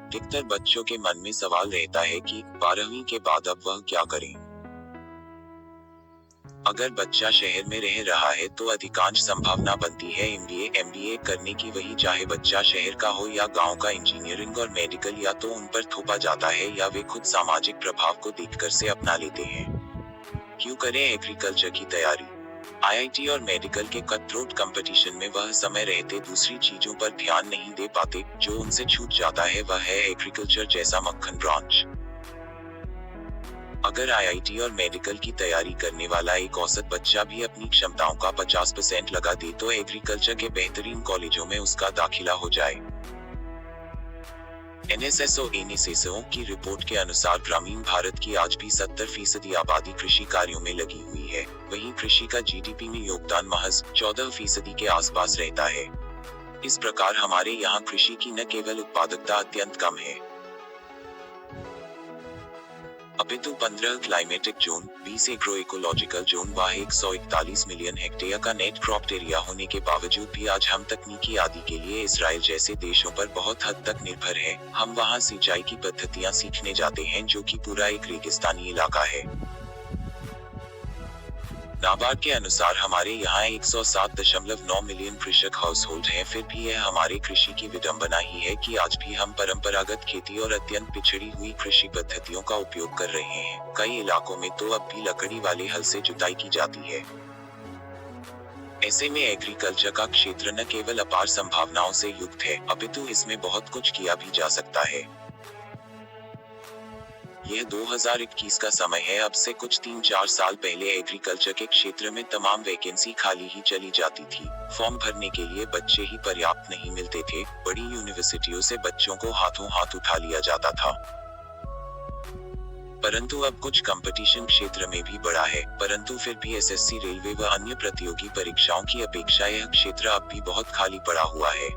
अधिकतर बच्चों के मन में सवाल रहता है कि 12वीं के बाद अब वह क्या करें। अगर बच्चा शहर में रह रहा है तो अधिकांश संभावना बनती है एमबीए करने की, वही चाहे बच्चा शहर का हो या गांव का। इंजीनियरिंग और मेडिकल या तो उन पर थोपा जाता है या वे खुद सामाजिक प्रभाव को देखकर से अपना लेते हैं। क्यों करें एग्रीकल्चर की तैयारी? आईआईटी और मेडिकल के कटथ्रोट कंपटीशन में वह समय रहते दूसरी चीजों पर ध्यान नहीं दे पाते। जो उनसे छूट जाता है वह है एग्रीकल्चर जैसा मक्खन ब्रांच। अगर आईआईटी और मेडिकल की तैयारी करने वाला एक औसत बच्चा भी अपनी क्षमताओं का 50% लगा दे तो एग्रीकल्चर के बेहतरीन कॉलेजों में उसका दाखिला हो जाए। एनएसएसओ की रिपोर्ट के अनुसार ग्रामीण भारत की आज भी 70% आबादी कृषि कार्यों में लगी हुई है। वहीं कृषि का जीडीपी में योगदान महज 14% के आसपास रहता है। इस प्रकार हमारे यहाँ कृषि की न केवल उत्पादकता अत्यंत कम है, अपितु 15 climatic zone, 20 agro ecological zone व 141 मिलियन हेक्टेयर का नेट क्रॉप्ड एरिया होने के बावजूद भी आज हम तकनीकी आदि के लिए इसराइल जैसे देशों पर बहुत हद तक निर्भर हैं। हम वहां सिंचाई की पद्धतियां सीखने जाते हैं जो कि पूरा एक रेगिस्तानी इलाका है। नाबार्ड के अनुसार हमारे यहाँ 107.9 मिलियन कृषक हाउस होल्ड हैं। फिर भी यह हमारे कृषि की विडंबना ही है कि आज भी हम परंपरागत खेती और अत्यंत पिछड़ी हुई कृषि पद्धतियों का उपयोग कर रहे हैं। कई इलाकों में तो अब भी लकड़ी वाले हल से जुताई की जाती है। ऐसे में एग्रीकल्चर का क्षेत्र न केवल अपार संभावनाओं से युक्त है, अपितु इसमें बहुत कुछ किया भी जा सकता है। यह 2021 का समय है। अब से कुछ 3-4 साल पहले एग्रीकल्चर के क्षेत्र में तमाम वैकेंसी खाली ही चली जाती थी। फॉर्म भरने के लिए बच्चे ही पर्याप्त नहीं मिलते थे। बड़ी यूनिवर्सिटियों से बच्चों को हाथों हाथ उठा लिया जाता था। परंतु अब कुछ कंपटीशन क्षेत्र में भी बढ़ा है, परंतु फिर भी एसएससी, रेलवे व अन्य प्रतियोगी परीक्षाओं की अपेक्षा यह क्षेत्र अब भी बहुत खाली पड़ा हुआ है।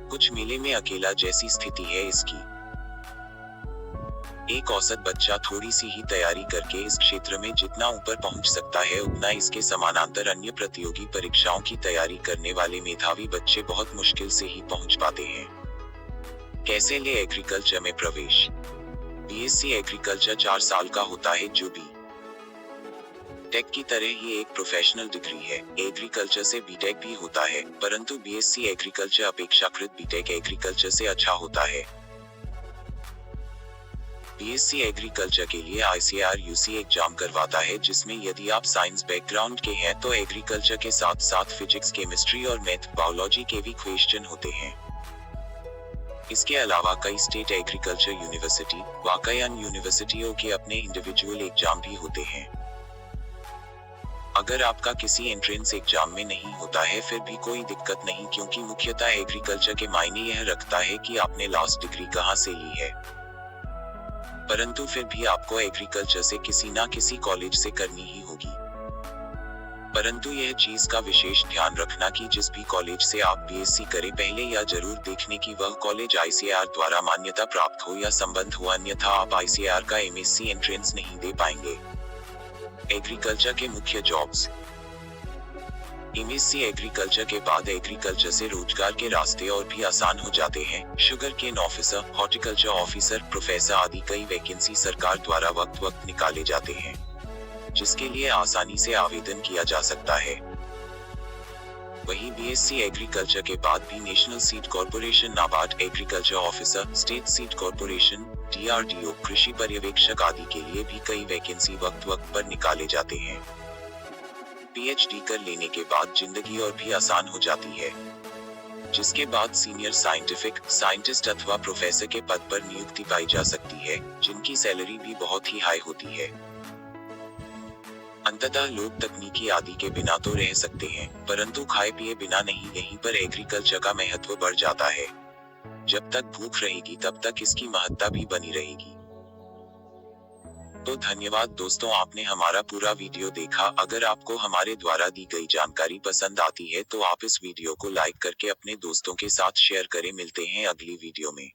कुछ मेले में अकेला जैसी स्थिति है इसकी। एक औसत बच्चा थोड़ी सी ही तैयारी करके इस क्षेत्र में जितना ऊपर पहुंच सकता है, उतना इसके समानांतर अन्य प्रतियोगी परीक्षाओं की तैयारी करने वाले मेधावी बच्चे बहुत मुश्किल से ही पहुंच पाते हैं। कैसे ले एग्रीकल्चर में प्रवेश? बीएससी एग्रीकल्चर 4 साल का होता है जो बी टेक की तरह ही एक प्रोफेशनल डिग्री है। एग्रीकल्चर से बीटेक भी होता है, परंतु बीएससी एग्रीकल्चर अपेक्षाकृत बीटेक एग्रीकल्चर से अच्छा होता है। बीएससी एग्रीकल्चर के लिए आईसीएआर यूसी एग्जाम करवाता है, जिसमें यदि आप साइंस बैकग्राउंड के हैं तो एग्रीकल्चर के साथ साथ फिजिक्स, केमिस्ट्री और मैथ, बायोलॉजी के भी क्वेश्चन होते हैं। इसके अलावा कई स्टेट एग्रीकल्चर यूनिवर्सिटी व कई अन्य यूनिवर्सिटियों के अपने इंडिविजुअल एग्जाम भी होते हैं। अगर आपका किसी एंट्रेंस एग्जाम में नहीं होता है फिर भी कोई दिक्कत नहीं, क्योंकि मुख्यतः एग्रीकल्चर के मायने यह रखता है कि आपने लास्ट डिग्री कहां से ली है। परंतु फिर भी आपको एग्रीकल्चर से किसी ना किसी कॉलेज से करनी ही होगी। परंतु यह चीज का विशेष ध्यान रखना कि जिस भी कॉलेज से आप बीएससी करें, पहले यह जरूर देखने की वह कॉलेज आईसीएआर द्वारा मान्यता प्राप्त हो या संबंध हो, अन्यथा आप आईसीएआर का एमएससी एंट्रेंस नहीं दे पाएंगे। एग्रीकल्चर के मुख्य जॉब्स। एमएससी एग्रीकल्चर के बाद एग्रीकल्चर से रोजगार के रास्ते और भी आसान हो जाते हैं। Sugar cane officer, horticulture officer, professor आदि कई वैकेंसी सरकार द्वारा वक्त वक्त निकाले जाते हैं, जिसके लिए आसानी से आवेदन किया जा सकता है। वहीं बीएससी एग्रीकल्चर के बाद भी national seed corporation, NABARD, agriculture officer, state seed corporation, DRDO, कृषि पर्यवेक्षक आदि के लिए भी कई वैकेंसी वक्त वक्त पर निकाले जाते हैं। पीएचडी कर लेने के बाद जिंदगी और भी आसान हो जाती है, जिसके बाद सीनियर साइंटिस्ट अथवा प्रोफेसर के पद पर नियुक्ति पाई जा सकती है, जिनकी सैलरी भी बहुत ही हाई होती है। अंततः लोग तकनीकी आदि के बिना तो रह सकते हैं, परंतु खाए पिए बिना नहीं। यहीं पर एग्रीकल्चर का महत्व बढ़ जाता है। जब तक भूख रहेगी तब तक इसकी महत्ता भी बनी रहेगी। तो धन्यवाद दोस्तों, आपने हमारा पूरा वीडियो देखा। अगर आपको हमारे द्वारा दी गई जानकारी पसंद आती है तो आप इस वीडियो को लाइक करके अपने दोस्तों के साथ शेयर करें। मिलते हैं अगली वीडियो में।